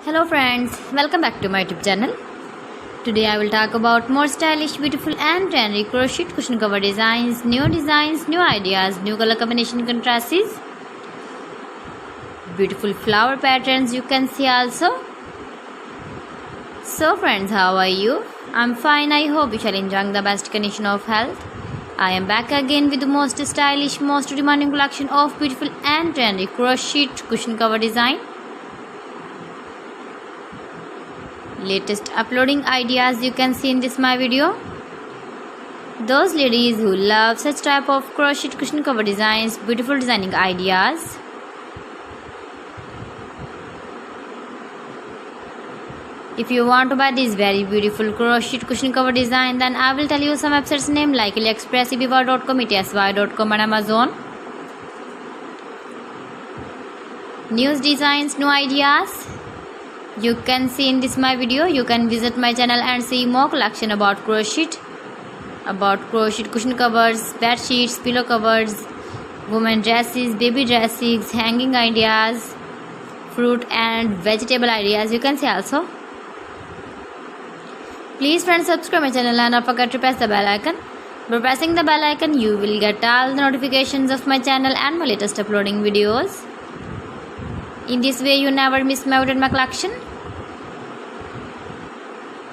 Hello friends, welcome back to my YouTube channel. Today I will talk about more stylish, beautiful and trendy crochet cushion cover designs, new ideas, new color combination contrasts, beautiful flower patterns you can see also. So friends, how are you? I'm fine. I hope you shall enjoy the best condition of health. I am back again with the most stylish, most demanding collection of beautiful and trendy crochet cushion cover design. Latest uploading ideas you can see in this my video. Those ladies who love such type of crochet cushion cover designs, beautiful designing ideas. If you want to buy this very beautiful crochet cushion cover design, then I will tell you some websites name like AliExpress, eBay.com, etsy.com and Amazon. New designs, new ideas you can see in this my video. You can visit my channel and see more collection about crochet cushion covers, bed sheets, pillow covers, women dresses, baby dresses, hanging ideas, fruit and vegetable ideas you can see also. Please friends, subscribe my channel and don't forget to press the bell icon. By pressing the bell icon you will get all the notifications of my channel and my latest uploading videos. In this way you never miss my collection.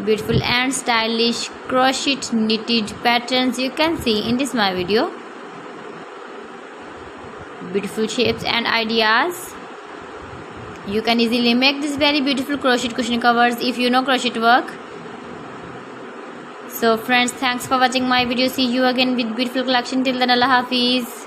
Beautiful and stylish crochet knitted patterns you can see in this my video. Beautiful shapes and ideas. You can easily make this very beautiful crochet cushion covers if you know crochet work. So friends, thanks for watching my video. See you again with beautiful collection. Till then, Allah Hafiz.